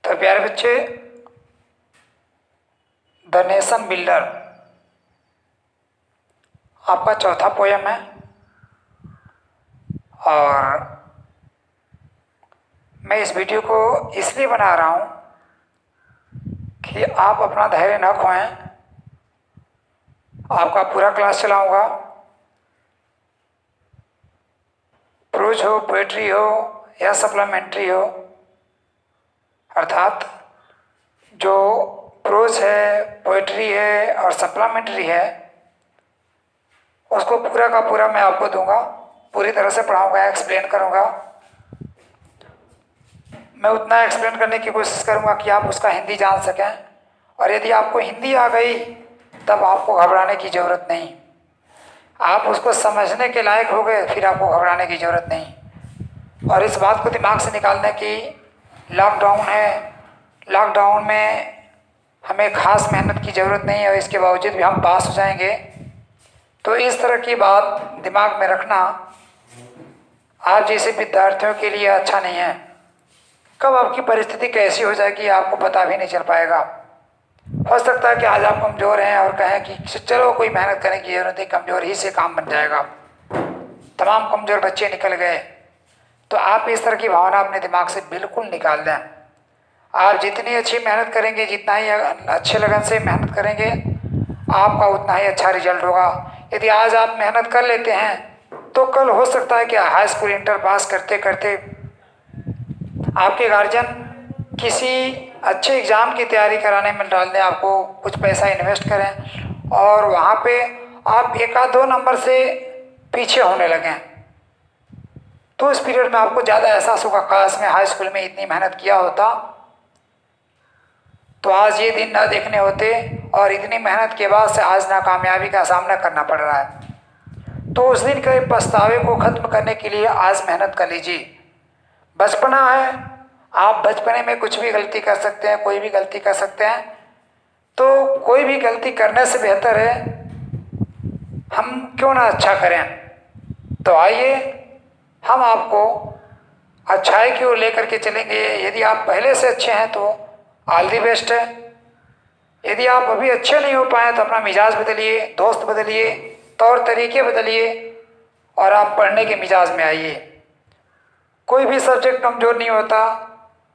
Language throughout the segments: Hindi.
तो प्यारे बच्चे, द नेशन बिल्डर आपका चौथा पोयम है और मैं इस वीडियो को इसलिए बना रहा हूँ कि आप अपना धैर्य न खोएं। आपका पूरा क्लास चलाऊंगा, प्रोज हो, पोएट्री हो या सप्लीमेंट्री हो, अर्थात जो प्रोज है, पोएट्री है और सप्लीमेंट्री है उसको पूरा का पूरा मैं आपको दूंगा, पूरी तरह से पढ़ाऊंगा, एक्सप्लेन करूंगा। मैं उतना एक्सप्लेन करने की कोशिश करूंगा कि आप उसका हिंदी जान सकें, और यदि आपको हिंदी आ गई तब आपको घबराने की ज़रूरत नहीं। आप उसको समझने के लायक हो गए फिर आपको घबराने की ज़रूरत नहीं। और इस बात को दिमाग से निकालने की, लॉकडाउन है, लॉकडाउन में हमें खास मेहनत की ज़रूरत नहीं है और इसके बावजूद भी हम पास हो जाएंगे। तो इस तरह की बात दिमाग में रखना आप जैसे विद्यार्थियों के लिए अच्छा नहीं है। कब आपकी परिस्थिति कैसी हो जाएगी आपको पता भी नहीं चल पाएगा। हो सकता है कि आज आप कमज़ोर हैं और कहें कि चलो कोई मेहनत करने की ज़रूरत नहीं, कमज़ोर ही से काम बन जाएगा, तमाम कमज़ोर बच्चे निकल गए। तो आप इस तरह की भावना अपने दिमाग से बिल्कुल निकाल दें। आप जितनी अच्छी मेहनत करेंगे, जितना ही अच्छे लगन से मेहनत करेंगे, आपका उतना ही अच्छा रिजल्ट होगा। यदि आज आप मेहनत कर लेते हैं तो कल हो सकता है कि हाई स्कूल इंटर पास करते करते आपके गार्जियन किसी अच्छे एग्ज़ाम की तैयारी कराने में डाल दें, आपको कुछ पैसा इन्वेस्ट करें और वहाँ पे आप 1-2 नंबर से पीछे होने लगें। तो इस पीरियड में आपको ज़्यादा एहसास होगा, काश मैं हाई स्कूल में इतनी मेहनत किया होता तो आज ये दिन ना देखने होते, और इतनी मेहनत के बाद से आज नाकामयाबी का सामना करना पड़ रहा है। तो उस दिन के पछतावे को ख़त्म करने के लिए आज मेहनत कर लीजिए। बचपना है, आप बचपने में कुछ भी गलती कर सकते हैं, कोई भी गलती कर सकते हैं। तो कोई भी गलती करने से बेहतर है हम क्यों ना अच्छा करें। तो आइए हम आपको अच्छाई की ओर लेकर के चलेंगे। यदि आप पहले से अच्छे हैं तो ऑल दी बेस्ट है। यदि आप अभी अच्छे नहीं हो पाए तो अपना मिजाज बदलिए, दोस्त बदलिए, तौर तरीके बदलिए और आप पढ़ने के मिजाज में आइए। कोई भी सब्जेक्ट कमज़ोर नहीं होता,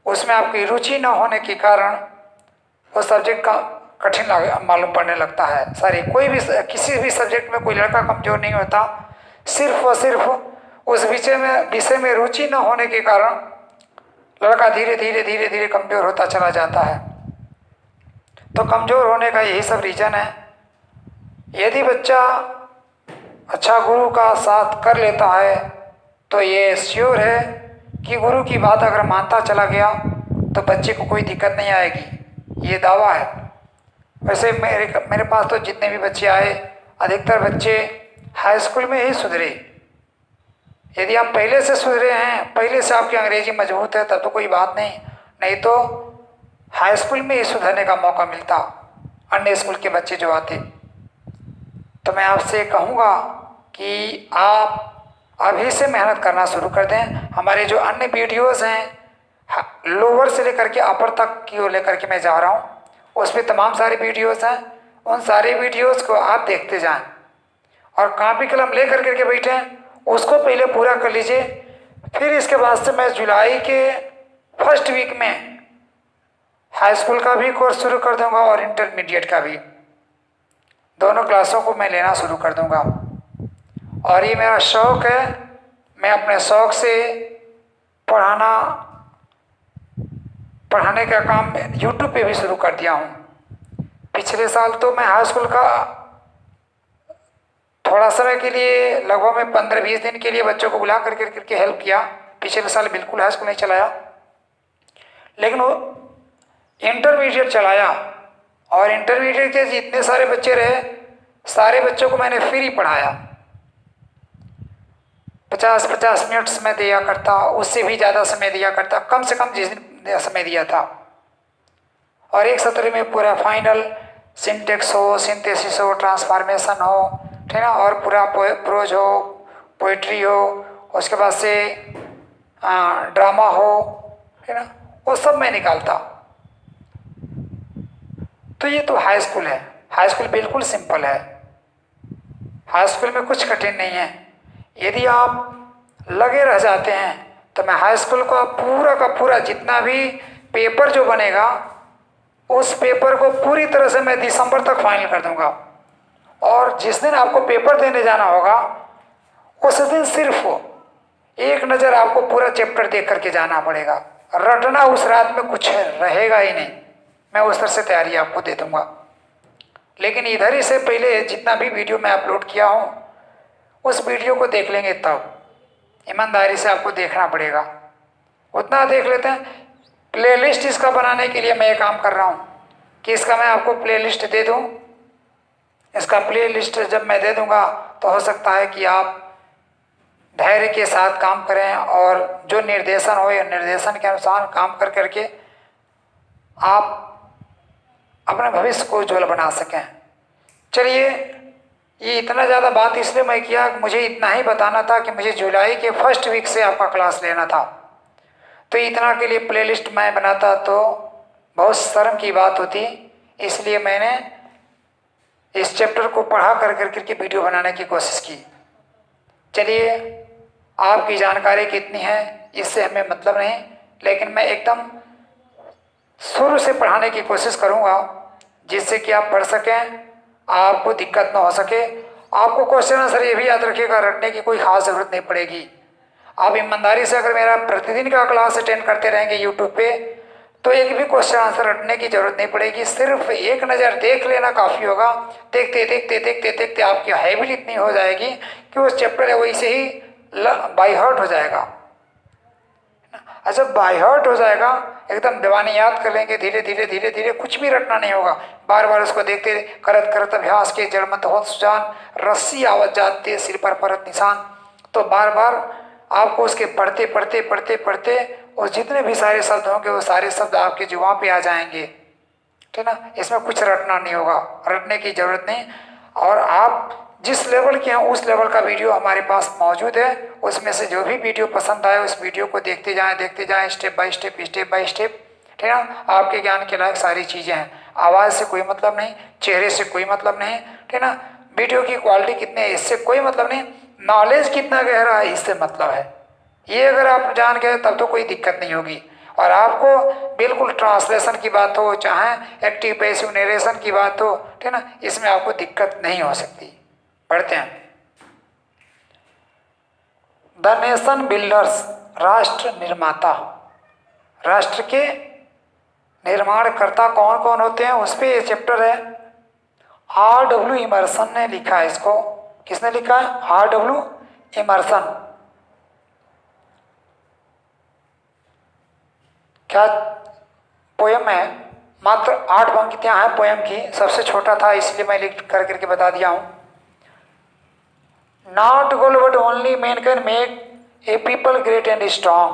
उसमें आपकी रुचि न होने के कारण वो सब्जेक्ट का कठिन मालूम पड़ने लगता है। कोई भी किसी भी सब्जेक्ट में कोई लड़का कमज़ोर नहीं होता, सिर्फ और सिर्फ उस विषय में रुचि न होने के कारण लड़का धीरे धीरे कमज़ोर होता चला जाता है। तो कमज़ोर होने का यही सब रीज़न है। यदि बच्चा अच्छा गुरु का साथ कर लेता है तो ये श्योर है कि गुरु की बात अगर मानता चला गया तो बच्चे को कोई दिक्कत नहीं आएगी, ये दावा है। वैसे मेरे पास तो जितने भी बच्चे आए, अधिकतर बच्चे हाई स्कूल में ही सुधरे। यदि आप पहले से सुधरे हैं, पहले से आपकी अंग्रेजी मजबूत है, तब तो कोई बात नहीं तो हाई स्कूल में ही सुधरने का मौका मिलता अन्य स्कूल के बच्चे जो आते। तो मैं आपसे कहूँगा कि आप अभी से मेहनत करना शुरू कर दें। हमारे जो अन्य वीडियोज़ हैं, लोअर से लेकर के अपर तक की ओर लेकर के मैं जा रहा हूँ, उसमें तमाम सारे वीडियोज़ हैं। उन सारे वीडियोज़ को आप देखते जाएं और कॉपी कलम ले करके बैठें, उसको पहले पूरा कर लीजिए। फिर इसके बाद से मैं जुलाई के फर्स्ट वीक में हाई स्कूल का भी कोर्स शुरू कर दूंगा और इंटरमीडिएट का भी, दोनों क्लासों को मैं लेना शुरू कर दूंगा। और ये मेरा शौक़ है, मैं अपने शौक़ से पढ़ाने का काम यूट्यूब पे भी शुरू कर दिया हूँ। पिछले साल तो मैं हाई स्कूल का थोड़ा समय के लिए, लगभग मैं 15-20 दिन के लिए बच्चों को बुला करके हेल्प किया। पिछले साल बिल्कुल हाई स्कूल नहीं चलाया, लेकिन वो इंटरमीडिएट चलाया। और इंटरमीडिएट के जितने सारे बच्चे रहे, सारे बच्चों को मैंने फ्री पढ़ाया। 50-50 मिनट समय दिया करता, उससे भी ज़्यादा समय दिया करता, कम से कम जिस दिन समय दिया था। और एक सत्र में पूरा फाइनल सिंटेक्स हो, सिंथेसिस हो, ट्रांसफॉर्मेशन हो, ठीक है, और पूरा प्रोज हो, पोइट्री हो, उसके बाद से ड्रामा हो, है ना, वो सब मैं निकालता। तो ये तो हाई स्कूल है, हाई स्कूल बिल्कुल सिंपल है, हाई स्कूल में कुछ कठिन नहीं है। यदि आप लगे रह जाते हैं तो मैं हाई स्कूल का पूरा जितना भी पेपर जो बनेगा उस पेपर को पूरी तरह से मैं दिसंबर तक फाइनल कर दूंगा। और जिस दिन आपको पेपर देने जाना होगा उस दिन सिर्फ एक नज़र आपको पूरा चैप्टर देख करके जाना पड़ेगा, रटना उस रात में कुछ रहेगा ही नहीं। मैं उस तरह से तैयारी आपको दे दूंगा। लेकिन इधर ही से पहले जितना भी वीडियो मैं अपलोड किया हूँ उस वीडियो को देख लेंगे, तब ईमानदारी से आपको देखना पड़ेगा, उतना देख लेते हैं। प्लेलिस्ट इसका बनाने के लिए मैं ये काम कर रहा हूँ कि इसका मैं आपको प्लेलिस्ट दे दूँ। इसका प्लेलिस्ट जब मैं दे दूँगा तो हो सकता है कि आप धैर्य के साथ काम करें और जो निर्देशन हो या निर्देशन के अनुसार काम कर करके आप अपने भविष्य को उज्ज्वल बना सकें। चलिए, ये इतना ज़्यादा बात इसलिए मैं किया, मुझे इतना ही बताना था कि मुझे जुलाई के फर्स्ट वीक से आपका क्लास लेना था। तो इतना के लिए प्लेलिस्ट मैं बनाता तो बहुत शर्म की बात होती, इसलिए मैंने इस चैप्टर को पढ़ा कर करके वीडियो बनाने की कोशिश की। चलिए, आपकी जानकारी कितनी है इससे हमें मतलब नहीं, लेकिन मैं एकदम शुरू से पढ़ाने की कोशिश करूंगा जिससे कि आप पढ़ सकें, आपको दिक्कत ना हो सके। आपको क्वेश्चन आंसर ये भी याद रखिएगा, रटने की कोई खास ज़रूरत नहीं पड़ेगी। आप ईमानदारी से अगर मेरा प्रतिदिन का क्लास अटेंड करते रहेंगे यूट्यूब पे तो एक भी क्वेश्चन आंसर रटने की जरूरत नहीं पड़ेगी, सिर्फ एक नज़र देख लेना काफ़ी होगा। देखते देखते देखते देखते आपकी हैबिट इतनी हो जाएगी कि वो चैप्टर है वैसे ही बाय हार्ट हो जाएगा। अच्छा, बाय हार्ट हो जाएगा, एकदम दीवानी याद कर लेंगे, धीरे धीरे धीरे धीरे, कुछ भी रटना नहीं होगा। बार बार उसको देखते करत करत अभ्यास के जड़मत होत सुजान, रस्सी आवत जाते सिर पर परत निशान। तो बार बार आपको उसके पढ़ते पढ़ते पढ़ते पढ़ते और जितने भी सारे शब्द होंगे वो सारे शब्द आपके जुबान पे आ जाएंगे, ठीक ना। इसमें कुछ रटना नहीं होगा, रटने की जरूरत नहीं। और आप जिस लेवल के हैं उस लेवल का वीडियो हमारे पास मौजूद है, उसमें से जो भी वीडियो पसंद आए उस वीडियो को देखते जाएं स्टेप बाय स्टेप, ठीक ना। आपके ज्ञान के लायक सारी चीज़ें हैं। आवाज़ से कोई मतलब नहीं, चेहरे से कोई मतलब नहीं, ठीक ना। वीडियो की क्वालिटी कितनी है इससे कोई मतलब नहीं, नॉलेज कितना गहरा है इससे मतलब है। ये अगर आप जान गए तब तो कोई दिक्कत नहीं होगी। और आपको बिल्कुल ट्रांसलेशन की बात हो चाहे एक्टिव पैसिव नरेशन की बात हो, ठीक ना, इसमें आपको दिक्कत नहीं हो सकती। पढ़ते हैं। द नेशन बिल्डर्स, राष्ट्र निर्माता, राष्ट्र के निर्माणकर्ता कौन कौन होते हैं उस पर ये चैप्टर है। R.W. इमर्सन ने लिखा है इसको। किसने लिखा है? R.W. इमर्सन। क्या पोयम है, मात्र 8 पंक्तियां हैं पोयम की, सबसे छोटा था इसलिए मैं लिख कर करके बता दिया हूं। Not gold but only man can make a people great and strong.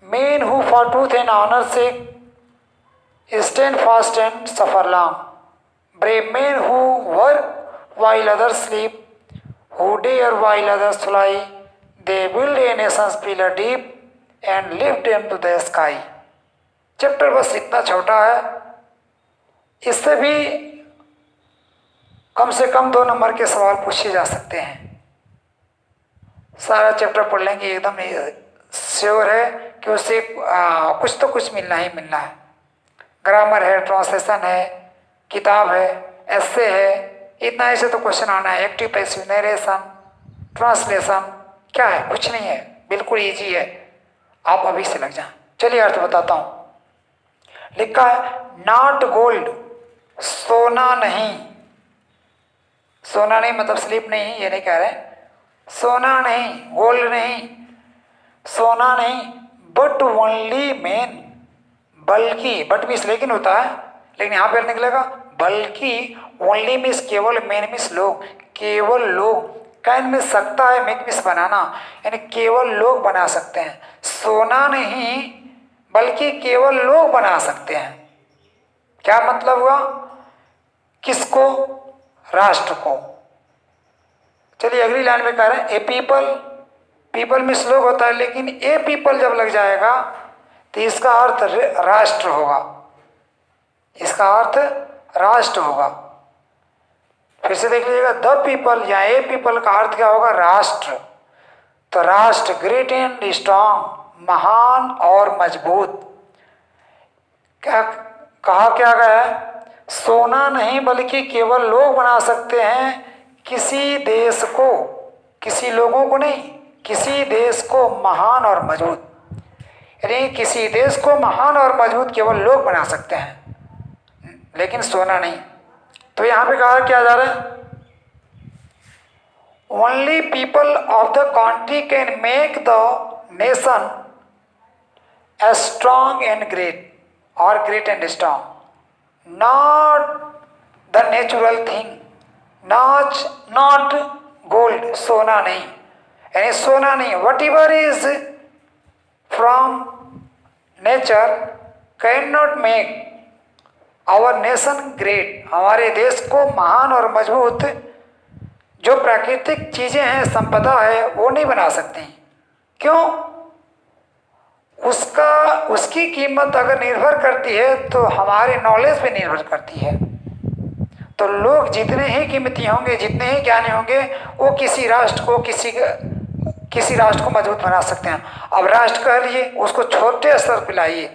Men who for truth and honor sake stand fast and suffer long. Brave men who work while others sleep, who dare while others fly. They build a nation's pillar deep and lift them to the sky. Chapter बस इतना छोटा है, इससे भी कम से कम 2 नंबर के सवाल पूछे जा सकते हैं। सारा चैप्टर पढ़ लेंगे एकदम श्योर है कि उससे कुछ तो कुछ मिलना ही मिलना है। ग्रामर है, ट्रांसलेशन है, किताब है, एस्से है, इतना ऐसे तो क्वेश्चन आना है। एक्टिव पैसिव नरेशन, ट्रांसलेशन क्या है? कुछ नहीं है, बिल्कुल इजी है, आप अभी से लग जाएं। चलिए अर्थ बताता हूं। लिखा है नॉट गोल्ड, सोना नहीं। सोना नहीं मतलब स्लीप नहीं, ये नहीं कह रहे। सोना नहीं, गोल्ड नहीं, सोना नहीं, बट ओनली मैन, बल्कि, बट मीन्स लेकिन होता है, लेकिन यहां पर निकलेगा बल्कि, ओनली मीन्स केवल, मैन मीन्स लोग, केवल लोग, कैन में सकता है, मेक मीन्स बनाना, यानी केवल लोग बना सकते हैं। सोना नहीं बल्कि केवल लोग बना सकते हैं। क्या मतलब हुआ? किसको? राष्ट्र को। चलिए अगली लाइन में कह रहे हैं ए पीपल, पीपल मीन्स लोग होता है, लेकिन ए पीपल जब लग जाएगा तो इसका अर्थ राष्ट्र होगा। इसका अर्थ राष्ट्र होगा। फिर से देख लीजिएगा, द पीपल या ए पीपल का अर्थ क्या होगा? राष्ट्र। तो राष्ट्र ग्रेट एंड स्ट्रांग, महान और मजबूत। क्या कहा क्या गया है? सोना नहीं बल्कि केवल लोग बना सकते हैं किसी देश को, किसी लोगों को नहीं, किसी देश को महान और मजबूत। यानी किसी देश को महान और मजबूत केवल लोग बना सकते हैं, लेकिन सोना नहीं। तो यहां पे कहा क्या जा रहा है? Only people of the country can make the nation a strong and great, और great and strong, not the natural thing, not gold, सोना नहीं। यानी सोना नहीं, whatever is from nature can not make our nation great, हमारे देश को महान और मजबूत। जो प्राकृतिक चीजें हैं, संपदा है, वो नहीं बना सकती। क्यों? उसकी कीमत अगर निर्भर करती है तो हमारे नॉलेज पे निर्भर करती है। तो लोग जितने ही कीमती होंगे, जितने ही ज्ञानी होंगे, वो किसी राष्ट्र को मजबूत बना सकते हैं। अब राष्ट्र कह लिए, उसको छोटे स्तर पर लाइए,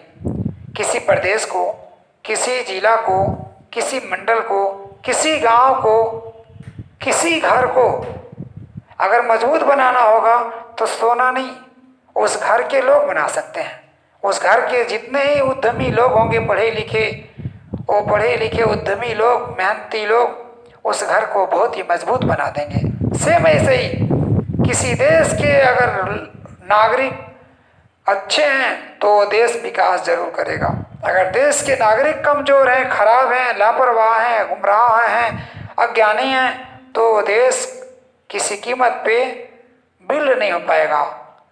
किसी प्रदेश को, किसी जिला को, किसी मंडल को, किसी गांव को, किसी घर को अगर मजबूत बनाना होगा तो सोना नहीं, उस घर के लोग बना सकते हैं। उस घर के जितने ही उद्यमी लोग होंगे, पढ़े लिखे उद्यमी लोग, मेहनती लोग, उस घर को बहुत ही मजबूत बना देंगे। सेम ऐसे ही किसी देश के अगर नागरिक अच्छे हैं तो देश विकास जरूर करेगा। अगर देश के नागरिक कमजोर हैं, खराब हैं, लापरवाह हैं, गुमराह हैं, अज्ञानी हैं, तो देश किसी कीमत पे बिल्ड नहीं हो पाएगा,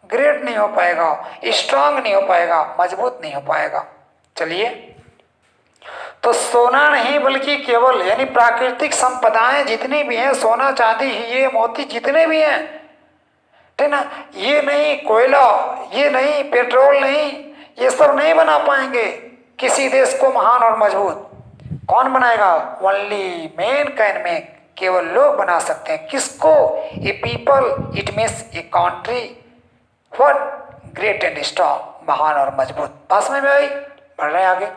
ग्रेट नहीं हो पाएगा, स्ट्रांग नहीं हो पाएगा, मजबूत नहीं हो पाएगा। चलिए, तो सोना नहीं बल्कि केवल, यानी प्राकृतिक संपदाएं जितनी भी हैं, सोना चांदी हीरे मोती जितने भी हैं, ठीक ना, ये नहीं कोयला, ये नहीं पेट्रोल नहीं, ये सब नहीं बना पाएंगे किसी देश को महान और मजबूत। कौन बनाएगा? ओनली मैन कैन मेक, केवल लोग बना सकते हैं। किसको? A people, it means a country, what? Great and strong, महान और मजबूत। पास में आई, बढ़ रहे हैं आगे।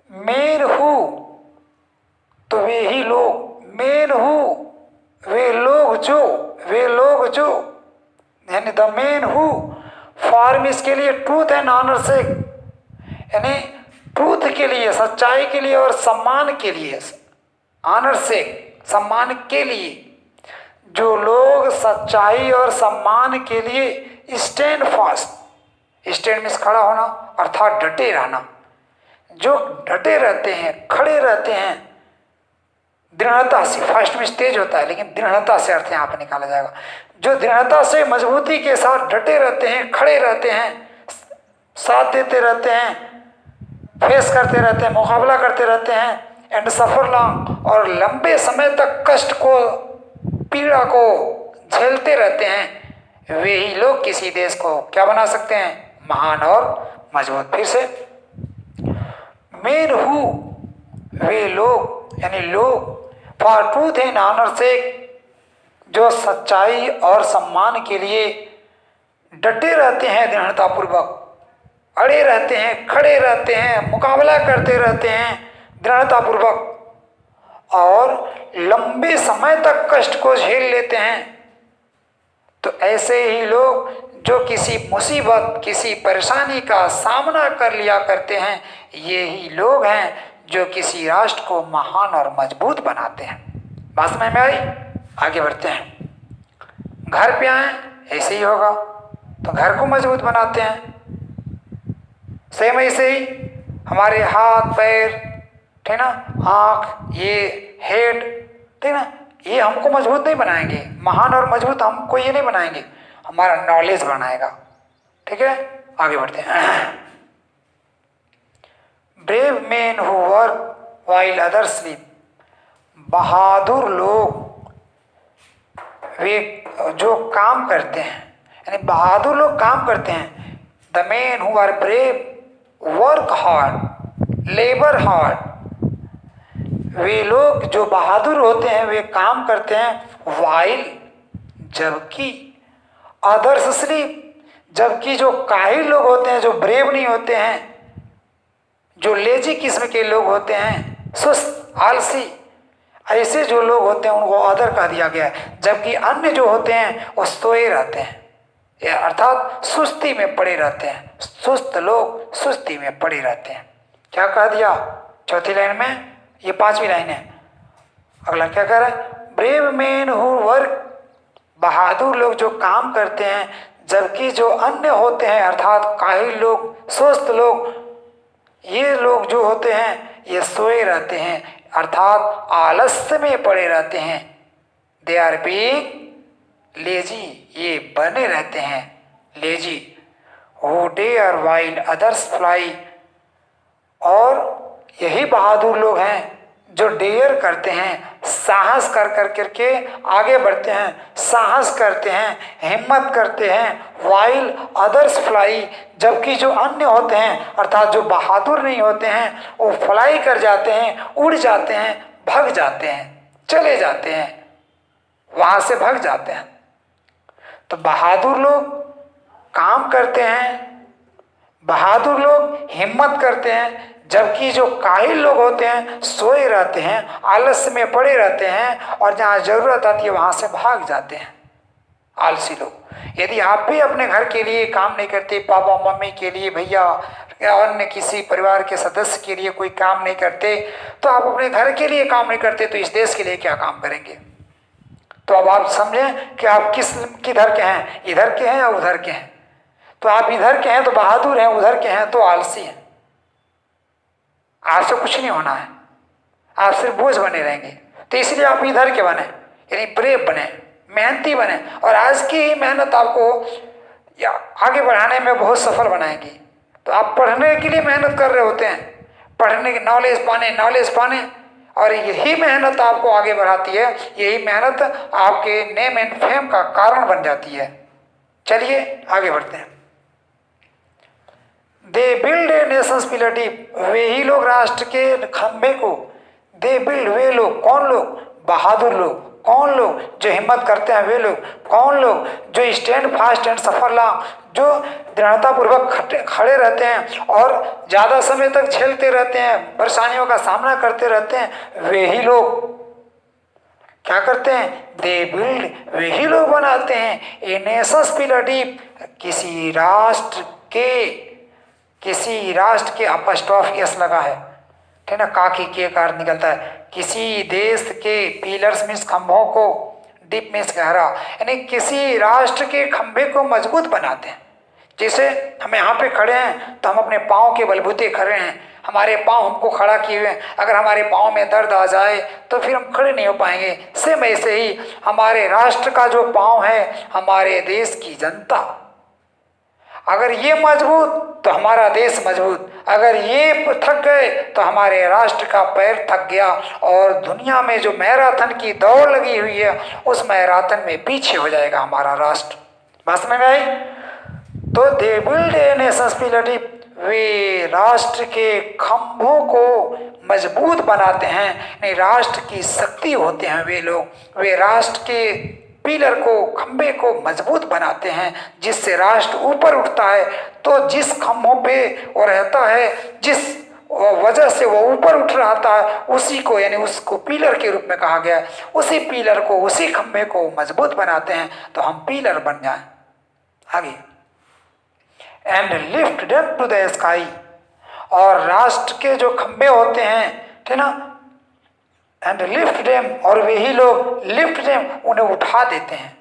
मेन हु, तो वे ही लोग, मेन हु, वे लोग जो, यानी द मेन हु फॉर्म, इसके लिए ट्रूथ एंड ऑनर से, यानी ट्रूथ के लिए, सच्चाई के लिए और सम्मान के लिए, ऑनर से, सम्मान के लिए, जो लोग सच्चाई और सम्मान के लिए स्टैंड फास्ट, स्टैंड मीन्स खड़ा होना, अर्थात डटे रहना, जो डटे रहते हैं, खड़े रहते हैं दृढ़ता से, फर्स्ट में तेज होता है लेकिन दृढ़ता से अर्थ यहाँ पर निकाला जाएगा, जो दृढ़ता से मजबूती के साथ डटे रहते हैं, खड़े रहते हैं, साथ देते रहते हैं, फेस करते रहते हैं, मुकाबला करते रहते हैं, एंड सफर लॉन्ग, और लंबे समय तक कष्ट को, पीड़ा को झेलते रहते हैं, वे ही लोग किसी देश को क्या बना सकते हैं? महान और मजबूत। फिर से, मेन हु, वे लोग, यानी लोग, फॉर ट्रूथ एंड ऑनर से, जो सच्चाई और सम्मान के लिए डटे रहते हैं, दृढ़तापूर्वक अड़े रहते हैं, खड़े रहते हैं, मुकाबला करते रहते हैं दृढ़तापूर्वक, और लंबे समय तक कष्ट को झेल लेते हैं। तो ऐसे ही लोग जो किसी मुसीबत, किसी परेशानी का सामना कर लिया करते हैं, ये ही लोग हैं जो किसी राष्ट्र को महान और मजबूत बनाते हैं। बात समझ में आई? आगे बढ़ते हैं। घर पे आए, ऐसे ही होगा, तो घर को मजबूत बनाते हैं। सेम ऐसे ही हमारे हाथ पैर, ठीक ना, आँख, ये हेड, ठीक ना, ये हमको मजबूत नहीं बनाएंगे, महान और मजबूत हमको ये नहीं बनाएंगे, हमारा नॉलेज बनाएगा। ठीक है, आगे बढ़ते हैं। Brave man who work while others sleep, बहादुर लोग वे जो काम करते हैं, यानी बहादुर लोग काम करते हैं। The man who are brave work hard, labour hard. वे लोग जो बहादुर होते हैं वे काम करते हैं वाइल, जबकि अदर्स स्लीप, जबकि जो काहिल लोग होते हैं, जो ब्रेव नहीं होते हैं, जो लेजी किस्म के लोग होते हैं, सुस्त आलसी, ऐसे जो लोग होते हैं उनको अदर कह दिया गया है। जबकि अन्य जो होते हैं वो सोए रहते हैं, अर्थात सुस्ती में पड़े रहते हैं। सुस्त लोग सुस्ती में पड़े रहते हैं। क्या कह दिया चौथी लाइन में? ये पांचवी लाइन है। अगला क्या कह रहा है? ब्रेव मैन हु वर्क, बहादुर लोग जो काम करते हैं, जबकि जो अन्य होते हैं अर्थात काहिल लोग, सुस्त लोग, ये लोग जो होते हैं ये सोए रहते हैं अर्थात आलस्य में पड़े रहते हैं। दे आर बीइंग लेजी, ये बने रहते हैं lazy. Who dare while others fly, और यही बहादुर लोग हैं जो डेयर करते हैं, साहस कर करके आगे बढ़ते हैं, साहस करते हैं, हिम्मत करते हैं। वाइल अदर्स फ्लाई, जबकि जो अन्य होते हैं अर्थात जो बहादुर नहीं होते हैं वो फ्लाई कर जाते हैं, उड़ जाते हैं, भग जाते हैं, चले जाते हैं, वहां से भग जाते हैं। तो बहादुर लोग काम करते हैं, बहादुर लोग हिम्मत करते हैं, जबकि जो काहिल लोग होते हैं सोए रहते हैं, आलस्य में पड़े रहते हैं, और जहाँ जरूरत आती है वहां से भाग जाते हैं आलसी लोग। यदि आप भी अपने घर के लिए काम नहीं करते, पापा मम्मी के लिए, भैया या अन्य किसी परिवार के सदस्य के लिए कोई काम नहीं करते, तो आप अपने घर के लिए काम नहीं करते तो इस देश के लिए क्या काम करेंगे? तो अब आप समझें कि आप किधर के हैं, इधर के हैं या उधर के हैं। तो आप इधर के हैं तो बहादुर हैं, उधर के हैं तो आलसी हैं। आपसे कुछ नहीं होना है, आप सिर्फ बोझ बने रहेंगे। तो इसलिए आप इधर के बने, यानी ब्रेव बने, मेहनती बने, और आज की ही मेहनत आपको आगे बढ़ाने में बहुत सफल बनाएगी। तो आप पढ़ने के लिए मेहनत कर रहे होते हैं, पढ़ने की नॉलेज पाने, और यही मेहनत आपको आगे बढ़ाती है, यही मेहनत आपके नेम एंड फेम का कारण बन जाती है। चलिए आगे बढ़ते हैं। They build a nation's pillar, वे ही लोग राष्ट्र के खंभे को, दे बिल्ड, वे लोग, कौन लोग? बहादुर लोग। कौन लोग? जो हिम्मत करते हैं वे लोग। कौन लोग? जो stand fast and suffer long, जो दृढ़ता पूर्वक खड़े रहते हैं और ज़्यादा समय तक झेलते रहते हैं, परेशानियों का सामना करते रहते हैं, वे ही लोग क्या करते हैं? दे बिल्ड, वे ही लोग बनाते हैं ए नेशंस पिलर डीप, किसी राष्ट्र के अपस्ट्रॉफ एस लगा है, ठीक ना, काकी के कार निकलता है। किसी देश के पिलर्स मीन्स खंभों को, डीप मीन्स गहरा, यानी किसी राष्ट्र के खंभे को मजबूत बनाते हैं। जैसे हम यहाँ पे खड़े हैं तो हम अपने पाँव के बलबूते खड़े हैं, हमारे पाँव हमको खड़ा किए हुए हैं। अगर हमारे पाँव में दर्द आ जाए तो फिर हम खड़े नहीं हो पाएंगे। सेम ऐसे ही हमारे राष्ट्र का जो पाँव है, हमारे देश की जनता, अगर ये मजबूत तो हमारा देश मजबूत, अगर ये थक गए तो हमारे राष्ट्र का पैर थक गया, और दुनिया में जो मैराथन की दौड़ लगी हुई है उस मैराथन में पीछे हो जाएगा हमारा राष्ट्र। बात समझ में आई? तो they build a nation's pillar, वे राष्ट्र के खंभों को मजबूत बनाते हैं, नहीं राष्ट्र की शक्ति होते हैं वे लोग। वे राष्ट्र के पिलर को, खंबे को मजबूत बनाते हैं, जिससे राष्ट्र ऊपर उठता है। तो जिस खंभों पे वो रहता है, जिस वजह से वो ऊपर उठ रहा है, उसी को, यानी उसको पिलर के रूप में कहा गया है। उसी पिलर को, उसी खंबे को मजबूत बनाते हैं तो हम पिलर बन जाएं। आगे, and lift them to the sky, और राष्ट्र के जो खंबे होते हैं, ठीक ना, एंड लिफ्ट देम, और वे ही लोग लिफ्ट देम, उन्हें उठा देते हैं,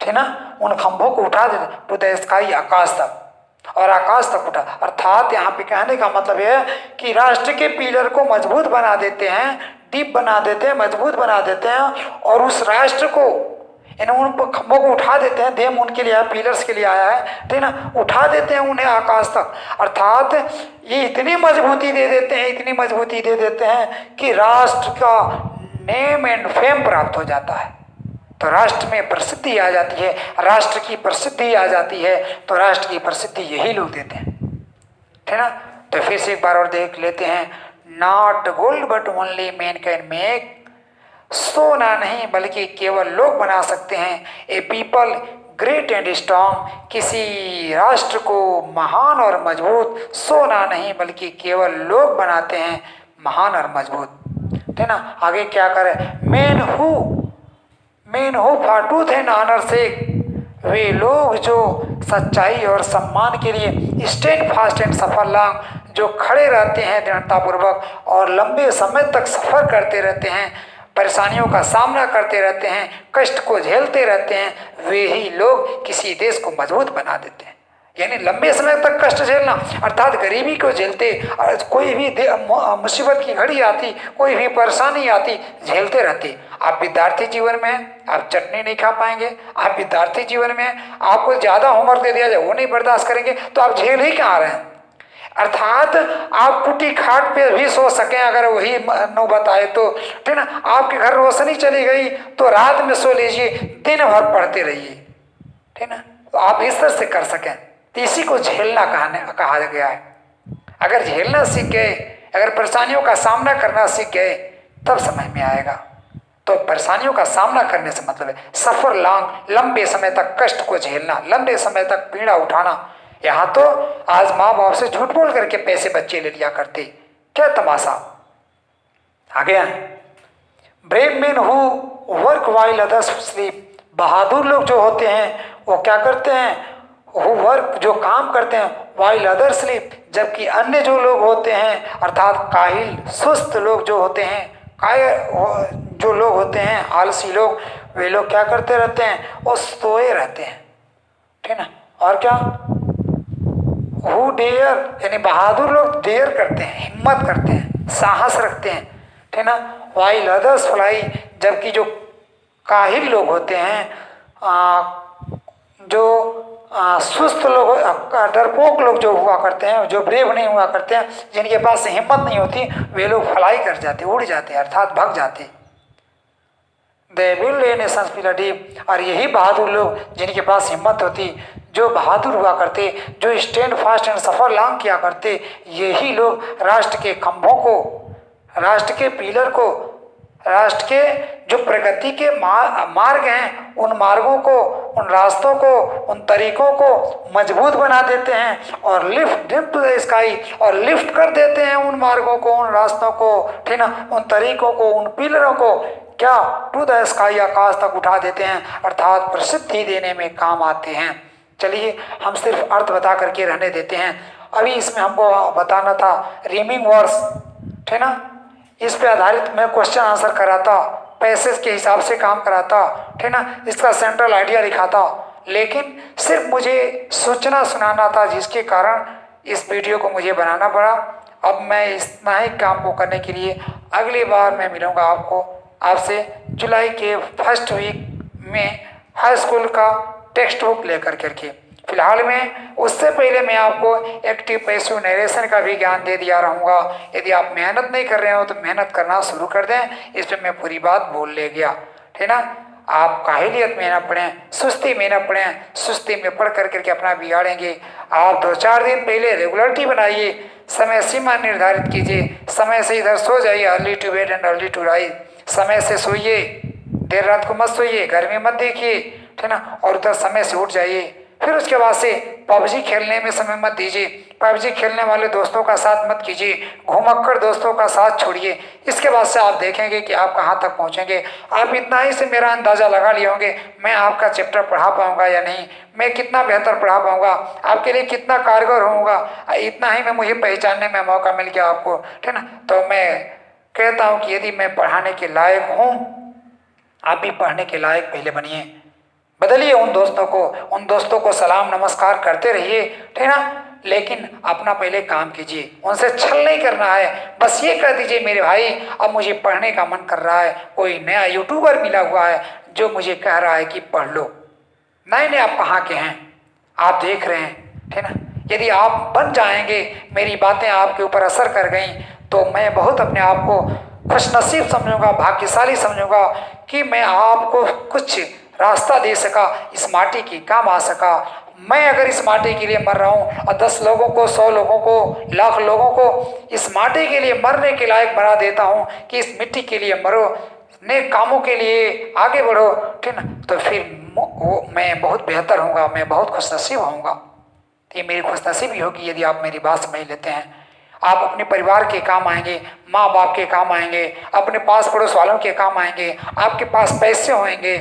ठीक ना, उन खंभों को उठा देते हैं, टू द स्काई, आकाश तक, और आकाश तक उठा। अर्थात यहाँ पे कहने का मतलब यह है कि राष्ट्र के पिलर को मजबूत बना देते हैं, डीप बना देते हैं, मजबूत बना देते हैं, और उस राष्ट्र को, यानी उन खंभों को उठा देते हैं। देम उनके लिए, पिलर्स के लिए आया है, ठीक ना, उठा देते हैं उन्हें आकाश तक। अर्थात ये इतनी मजबूती दे देते हैं, इतनी मजबूती दे देते हैं कि राष्ट्र का नेम एंड फेम प्राप्त हो जाता है। तो राष्ट्र में प्रसिद्धि आ जाती है, राष्ट्र की प्रसिद्धि आ जाती है, तो राष्ट्र की प्रसिद्धि यही लोग देते हैं, ठीक ना। तो फिर से एक बार और देख लेते हैं, not gold but only man can make, सोना नहीं बल्कि केवल लोग बना सकते हैं ए पीपल ग्रेट एंड स्ट्रांग, किसी राष्ट्र को महान और मजबूत सोना नहीं बल्कि केवल लोग बनाते हैं महान और मजबूत, है ना। आगे क्या करे, men who for truth and honour से, वे लोग जो सच्चाई और सम्मान के लिए stand fast and suffer long, जो खड़े रहते हैं दृढ़तापूर्वक और लंबे समय तक सफर करते रहते हैं, परेशानियों का सामना करते रहते हैं, कष्ट को झेलते रहते हैं, वे ही लोग किसी देश को मजबूत बना देते हैं। यानी लंबे समय तक कष्ट झेलना अर्थात गरीबी को झेलते, और कोई भी मुसीबत की घड़ी आती, कोई भी परेशानी आती, झेलते रहते। आप विद्यार्थी जीवन में हैं, आप चटनी नहीं खा पाएंगे। आप विद्यार्थी जीवन में हैं, आपको ज़्यादा होमवर्क दे दिया जाए वो नहीं बर्दाश्त करेंगे, तो आप झेल ही कहाँ रहे हैं। अर्थात आप कुटी खाट पे भी सो सकें अगर वही नौबत आए तो, ठीक ना। आपके घर रोशनी चली गई तो रात में सो लीजिए, दिन भर पढ़ते रहिए, ठीक ना। तो आप इस तरह से कर सकें, तो इसी को झेलना कहा गया है। अगर झेलना सीख गए, अगर परेशानियों का सामना करना सीख गए, तब समझ में आएगा। तो परेशानियों का सामना करने से मतलब है सफर लॉन्ग, लंबे समय तक कष्ट को झेलना, लंबे समय तक पीड़ा उठाना। यहाँ तो आज माँ बाप से झूठ बोल करके पैसे बच्चे ले लिया करते, क्या तमाशा। आगे brave men who work while others sleep, बहादुर लोग जो होते हैं वो क्या करते हैं, हु वर्क जो काम करते हैं, वाइल अदर्स स्लीप, जबकि अन्य जो लोग होते हैं अर्थात काहिल सुस्त लोग जो होते हैं, जो लोग होते हैं आलसी लोग, वे लोग क्या करते रहते हैं, वो सोए रहते हैं, ठीक ना। और क्या, हु डेयर, यानी बहादुर लोग डेयर करते हैं, हिम्मत करते हैं, साहस रखते हैं, ठीक ना। वाइल अदर्स फ्लाई, जबकि जो काहिल लोग होते हैं, जो सुस्त लोग, डरपोक लोग जो हुआ करते हैं, जो ब्रेव नहीं हुआ करते हैं, जिनके पास हिम्मत नहीं होती, वे लोग फ्लाई कर जाते, उड़ जाते, अर्थात भाग जाते। दे विल रेनेसेंस, और यही बहादुर लोग जिनके पास हिम्मत होती, जो बहादुर हुआ करते, जो stand fast and suffer long किया करते, यही लोग राष्ट्र के खंभों को, राष्ट्र के पिलर को, राष्ट्र के जो प्रगति के मार्ग हैं, उन मार्गों को, उन रास्तों को, उन तरीकों को मजबूत बना देते हैं और लिफ्ट टू द स्काई, और लिफ्ट कर देते हैं उन मार्गों को, उन रास्तों को, ठीक ना, उन तरीकों को, उन पिलरों को, क्या टू द स्काई, आकाश तक उठा देते हैं, अर्थात प्रसिद्धि देने में काम आते हैं। चलिए हम सिर्फ अर्थ बता करके रहने देते हैं। अभी इसमें हमको बताना था रीमिंग वर्ड्स, ठीक ना, इस पे आधारित मैं क्वेश्चन आंसर कराता, पैसेज के हिसाब से काम कराता, ठीक ना, इसका सेंट्रल आइडिया लिखाता, लेकिन सिर्फ मुझे सूचना सुनाना था, जिसके कारण इस वीडियो को मुझे बनाना पड़ा। अब मैं इतना ही काम को करने के लिए अगली बार मैं मिलूँगा आपसे जुलाई के फर्स्ट वीक में हाई स्कूल का टेक्स्ट बुक लेकर करके। फिलहाल में उससे पहले मैं आपको एक्टिव पैसिव नरेशन का भी ज्ञान दे दिया रहूँगा। यदि आप मेहनत नहीं कर रहे हो तो मेहनत करना शुरू कर दें, इस पर मैं पूरी बात बोल ले गया, ठीक ना। आप काहिलियत में ना पढ़ें, सुस्ती में ना पढ़ें, सुस्ती में पढ़ करके अपना बिगाड़ेंगे। आप 2-4 दिन पहले रेगुलरिटी बनाइए, समय सीमा निर्धारित कीजिए, समय से इधर सो जाइए, early to bed and early to rise, समय से सोइए, देर रात को मत सोइए, गर्मी मत देखिए, ठीक ना, और उधर समय से उठ जाइए। फिर उसके बाद से पबजी खेलने में समय मत दीजिए, पबजी खेलने वाले दोस्तों का साथ मत कीजिए, घुमक्कड़ दोस्तों का साथ छोड़िए। इसके बाद से आप देखेंगे कि आप कहाँ तक पहुँचेंगे। आप इतना ही से मेरा अंदाज़ा लगा लिए होंगे मैं आपका चैप्टर पढ़ा पाऊँगा या नहीं, मैं कितना बेहतर पढ़ा पाऊँगा, आपके लिए कितना कारगर होऊंगा। इतना ही में मुझे पहचानने में मौका मिल गया आपको, ठीक ना। तो मैं कहता हूँ कि यदि मैं पढ़ाने के लायक हूँ, आप भी पढ़ने के लायक पहले बनिए, बदलिए उन दोस्तों को सलाम नमस्कार करते रहिए, ठीक ना, लेकिन अपना पहले काम कीजिए, उनसे छल नहीं करना है। बस ये कह दीजिए मेरे भाई अब मुझे पढ़ने का मन कर रहा है, कोई नया यूट्यूबर मिला हुआ है जो मुझे कह रहा है कि पढ़ लो। नहीं आप कहाँ के हैं, आप देख रहे हैं, ठीक ना। यदि आप बन जाएंगे, मेरी बातें आपके ऊपर असर कर गई, तो मैं बहुत अपने आप को खुशनसीब समझूंगा, भाग्यशाली समझूंगा कि मैं आपको कुछ रास्ता दे सका, इस माटी की काम आ सका। मैं अगर इस माटी के लिए मर रहा हूँ और 10 लोगों को, 100 लोगों को, लाख लोगों को इस माटी के लिए मरने के लायक बना देता हूँ कि इस मिट्टी के लिए मरो, नेक कामों के लिए आगे बढ़ो, ठीक ना, तो फिर मैं बहुत बेहतर होऊंगा, मैं बहुत खुशनसीब होऊंगा। तो ये मेरी खुशनसीबी होगी यदि आप मेरी बात समझ लेते हैं। आप अपने परिवार के काम आएंगे, माँ बाप के काम आएंगे, अपने पास पड़ोस वालों के काम आएंगे, आपके पास पैसे होंगे।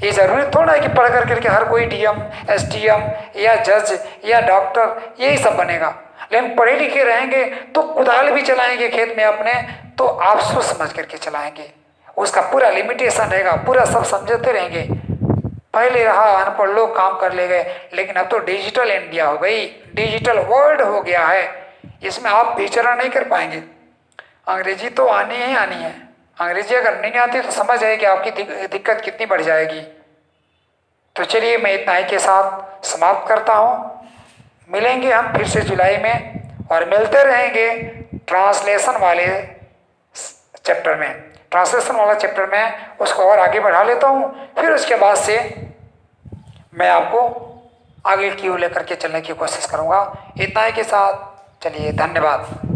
ये जरूरी थोड़ा है कि पढ़ कर करके हर कोई डीएम, एसडीएम या जज या डॉक्टर यही सब बनेगा, लेकिन पढ़े लिखे रहेंगे तो कुदाल भी चलाएंगे खेत में अपने, तो आप सोच समझ करके चलाएंगे, उसका पूरा लिमिटेशन रहेगा, पूरा सब समझते रहेंगे। पहले रहा अनपढ़ लोग काम कर ले गए, लेकिन अब तो डिजिटल इंडिया हो गई, डिजिटल वर्ल्ड हो गया है, इसमें आप विचरण नहीं कर पाएंगे। अंग्रेजी तो आनी ही आनी है, अंग्रेजी अगर नहीं आती तो समझ आए कि आपकी दिक्कत कितनी बढ़ जाएगी। तो चलिए मैं इतना ही के साथ समाप्त करता हूँ। मिलेंगे हम फिर से जुलाई में और मिलते रहेंगे ट्रांसलेशन वाले चैप्टर में। ट्रांसलेशन वाला चैप्टर में उसको और आगे बढ़ा लेता हूँ, फिर उसके बाद से मैं आपको आगे की ओर लेकर के चलने की कोशिश करूँगा। इतना ही के साथ चलिए, धन्यवाद।